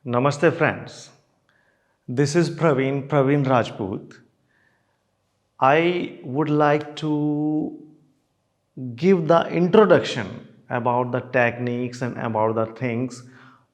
Namaste friends. This is Praveen Rajput. I would like to give the introduction about the techniques and about the things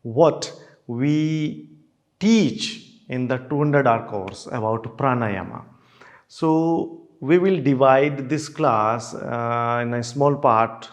what we teach in the 200-hour course about pranayama. So we will divide this class in a small parts,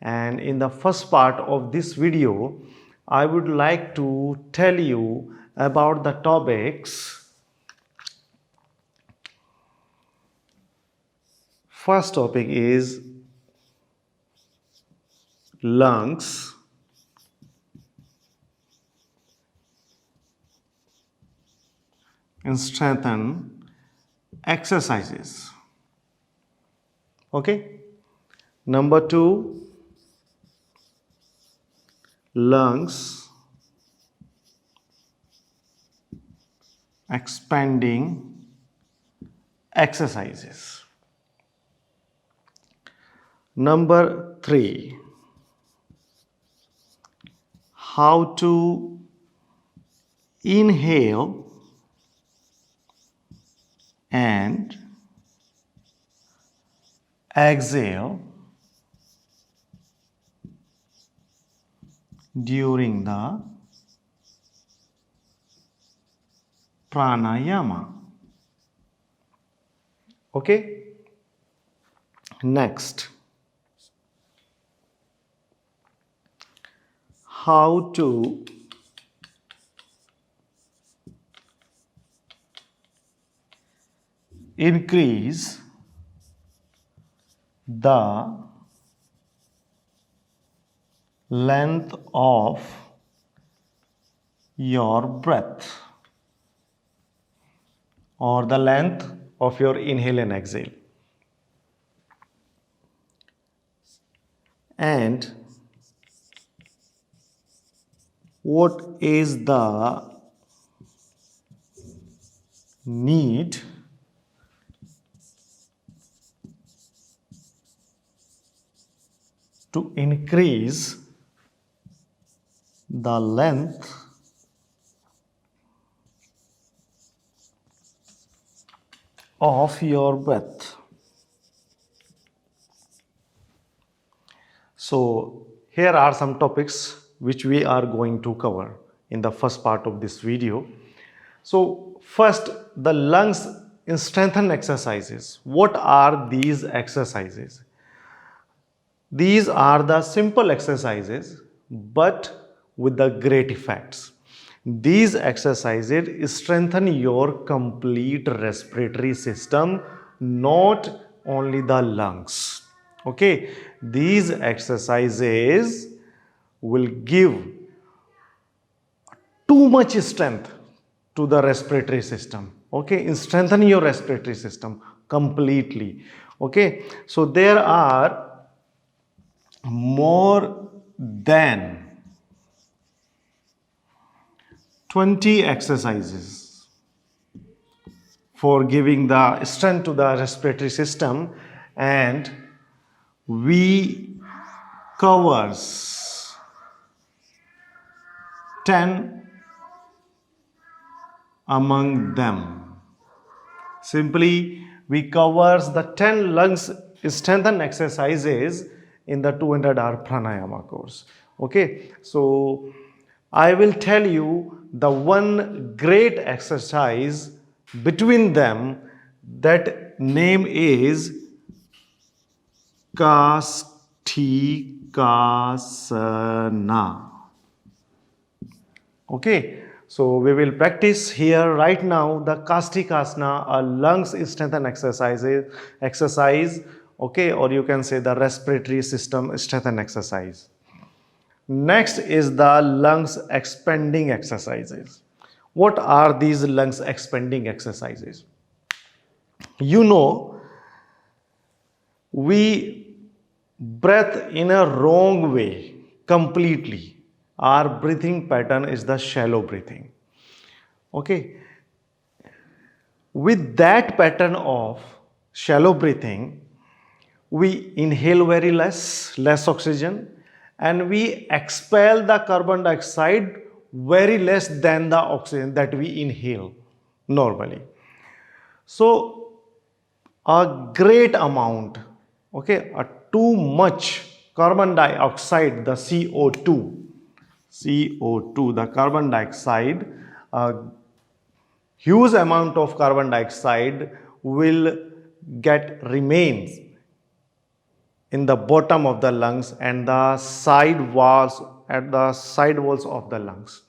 and in the first part of this video I would like to tell you about the topics. First topic is lungs, and strengthen exercises. Okay. Number 2, lungs, expanding exercises. Number 3, how to inhale and exhale during the pranayama. Okay. Next, how to increase the length of your breath or the length of your inhale and exhale. And what is the need to increase the length of your breath. So here are some topics which we are going to cover in the first part of this video. So first, the lungs strengthen exercises. What are these exercises? These are the simple exercises but with the great effects. These exercises strengthen your complete respiratory system, not only the lungs. Okay, these exercises will give too much strength to the respiratory system. Okay, strengthen your respiratory system completely. Okay, so there are more than 20 exercises for giving the strength to the respiratory system, and we covers 10 among them. Simply, we covers the 10 lungs strengthen exercises in the 200-hour pranayama course. Okay, so I will tell you the one great exercise between them, that name is Kasthikasana. Okay, so we will practice here right now the Kasthikasana, a lungs strengthen exercise. Okay, or you can say the respiratory system strengthen exercise. Next is the lungs expanding exercises. What are these lungs expanding exercises? You know, we breathe in a wrong way completely. Our breathing pattern is the shallow breathing. Okay, with that pattern of shallow breathing, we inhale very less oxygen, and we expel the carbon dioxide very less than the oxygen that we inhale normally. So a great amount, okay, a too much carbon dioxide, the CO2, the carbon dioxide, a huge amount of carbon dioxide will get remains in the bottom of the lungs and the side walls of the lungs.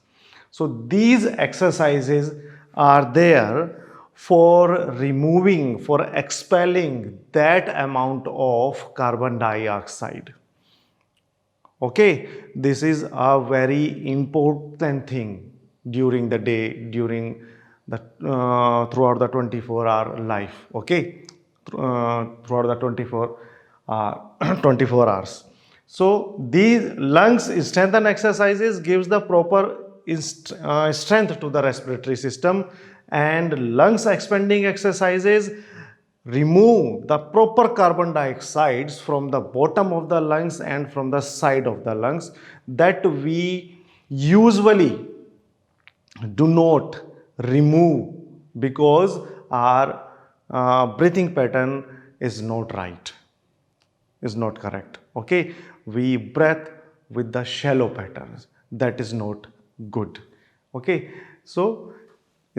So these exercises are there for removing, for expelling that amount of carbon dioxide. Okay, this is a very important thing during the day, during the throughout the 24-hour life. Okay, throughout the 24 hours. So these lungs strengthen exercises gives the proper strength to the respiratory system, and lungs expanding exercises remove the proper carbon dioxides from the bottom of the lungs and from the side of the lungs that we usually do not remove because our breathing pattern is not right, is not correct. Okay, we breathe with the shallow patterns, that is not good. Okay, so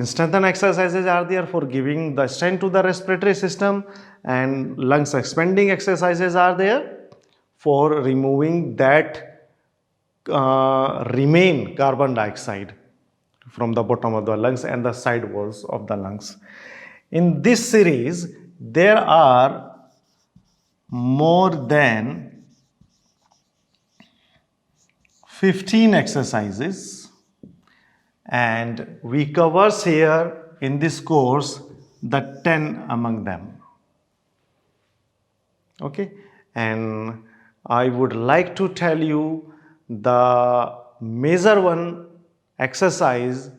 strengthen exercises are there for giving the strength to the respiratory system, and lungs expanding exercises are there for removing that remain carbon dioxide from the bottom of the lungs and the side walls of the lungs. In this series, there are more than 15 exercises, and we covers here in this course the 10 among them. Okay, and I would like to tell you the major one exercise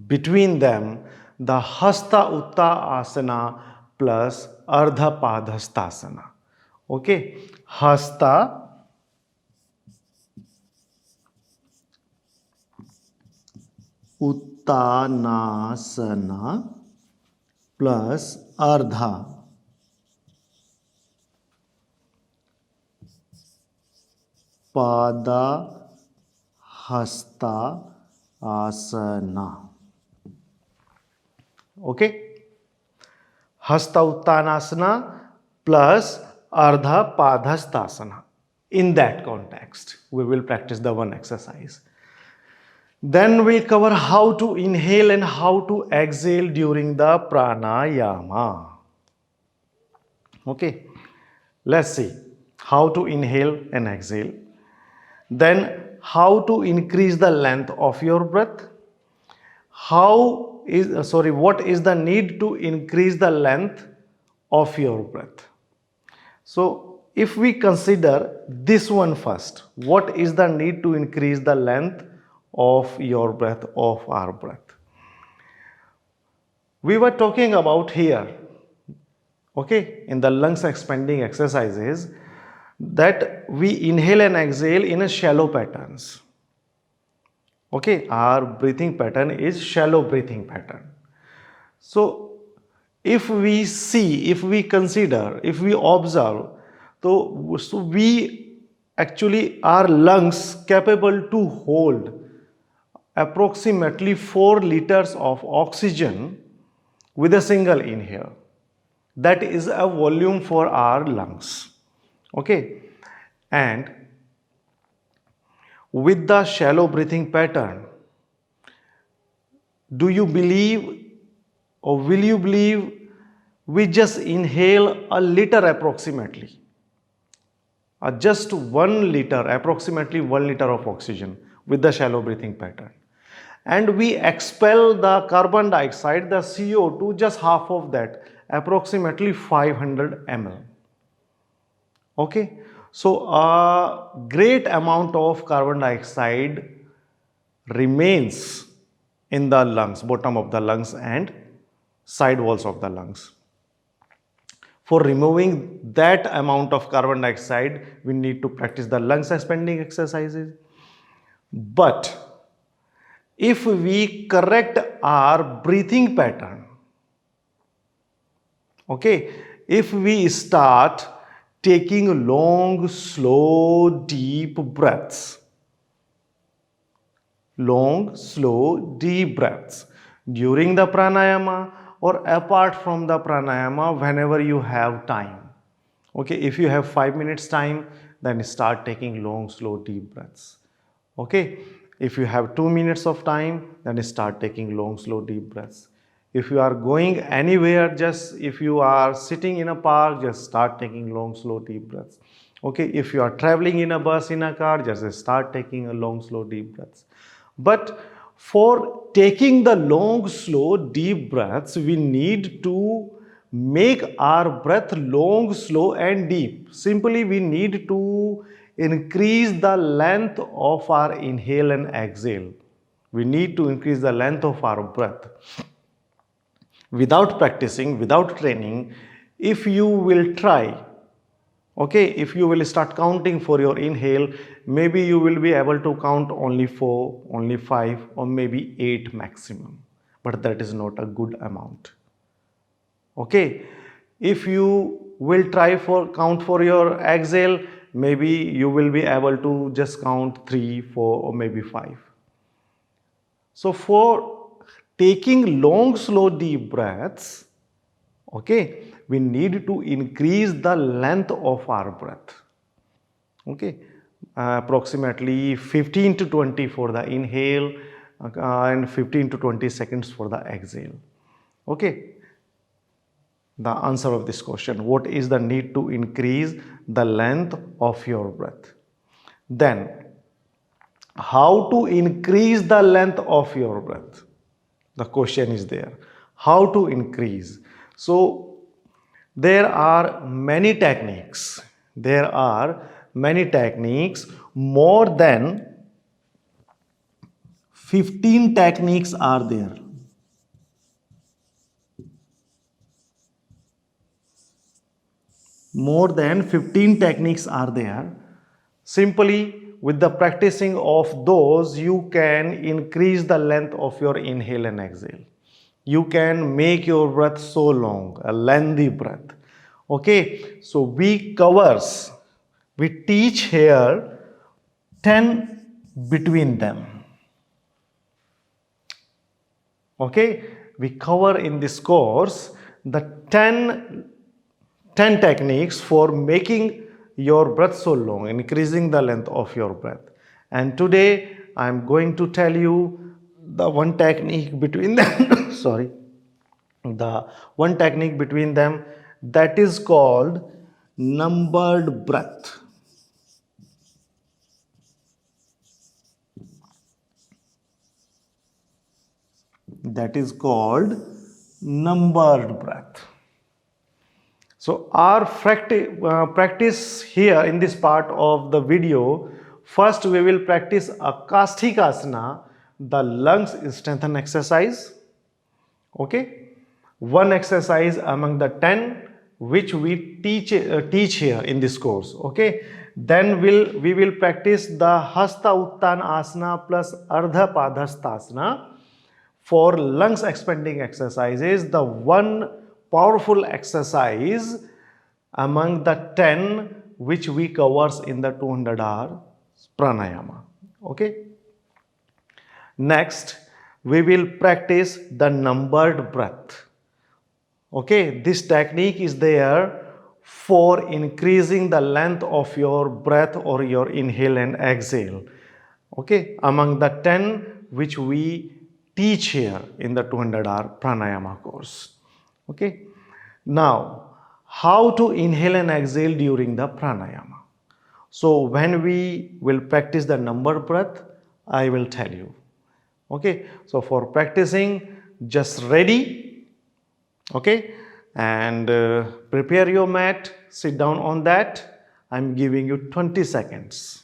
between them, the Hasta Uttanasana plus Ardha Padhastasana. Okay, Hasta Uttanasana plus Ardha Padhasta Asana. Okay, Hasta Uttanasana plus Ardha Padhastasana. In that context, we will practice the one exercise. Then we'll cover how to inhale and how to exhale during the pranayama. Okay, let's see how to inhale and exhale. Then how to increase the length of your breath. What is the need to increase the length of your breath? So if we consider this one first, what is the need to increase the length of your breath, of our breath? We were talking about here, okay, in the lungs expanding exercises, that we inhale and exhale in a shallow patterns. Okay, our breathing pattern is shallow breathing pattern. So if we see, if we consider, if we observe, so we actually, our lungs capable to hold approximately 4 liters of oxygen with a single inhale. That is a volume for our lungs. Okay, and with the shallow breathing pattern, do you believe or will you believe we just inhale a liter approximately, just 1 liter, approximately 1 liter of oxygen with the shallow breathing pattern, and we expel the carbon dioxide, the CO2, just half of that, approximately 500 ml. Okay, so a great amount of carbon dioxide remains in the lungs, bottom of the lungs and side walls of the lungs. For removing that amount of carbon dioxide, we need to practice the lungs expanding exercises. But if we correct our breathing pattern, okay, if we start taking long, slow, deep breaths, long, slow, deep breaths during the pranayama or apart from the pranayama whenever you have time. Okay, if you have 5 minutes time, then start taking long, slow, deep breaths. Okay, if you have 2 minutes of time, then start taking long, slow, deep breaths. If you are going anywhere, just if you are sitting in a park, just start taking long, slow, deep breaths. Okay, if you are traveling in a bus, in a car, just start taking a long, slow, deep breaths. But for taking the long, slow, deep breaths, we need to make our breath long, slow, and deep. Simply, we need to increase the length of our inhale and exhale. We need to increase the length of our breath. Without practicing, without training, if you will try, okay, if you will start counting for your inhale, maybe you will be able to count only 4, only 5, or maybe 8 maximum. But that is not a good amount. Okay, if you will try for count for your exhale, maybe you will be able to just count 3, 4, or maybe 5. So for taking long, slow, deep breaths, okay, we need to increase the length of our breath. Okay, approximately 15 to 20 for the inhale and 15 to 20 seconds for the exhale. Okay, the answer of this question, what is the need to increase the length of your breath? Then how to increase the length of your breath? The question is there, how to increase? So there are many techniques, more than 15 techniques are there. More than 15 techniques are there. Simply with the practicing of those, you can increase the length of your inhale and exhale. You can make your breath so long, a lengthy breath. Okay, so we teach here 10 between them. Okay, we cover in this course the 10 techniques for making your breath so long, increasing the length of your breath. And today I am going to tell you the one technique between them sorry, the one technique between them, that is called numbered breath. That is called numbered breath. So our practice here in this part of the video, first we will practice Akasthikasana, the lungs strengthen exercise. Okay, one exercise among the 10 which we teach here in this course. Okay, then we will practice the Hasta Uttan Asana plus Ardha Padhastasana for lungs expanding exercises, the one powerful exercise among the 10 which we covers in the 200-hour pranayama. Okay. Next, we will practice the numbered breath. Okay, this technique is there for increasing the length of your breath or your inhale and exhale. Okay, among the 10 which we teach here in the 200-hour pranayama course. Okay, now how to inhale and exhale during the pranayama? So when we will practice the numbered breath, I will tell you. Okay, so for practicing, just ready, okay, and prepare your mat, sit down on that. I'm giving you 20 seconds.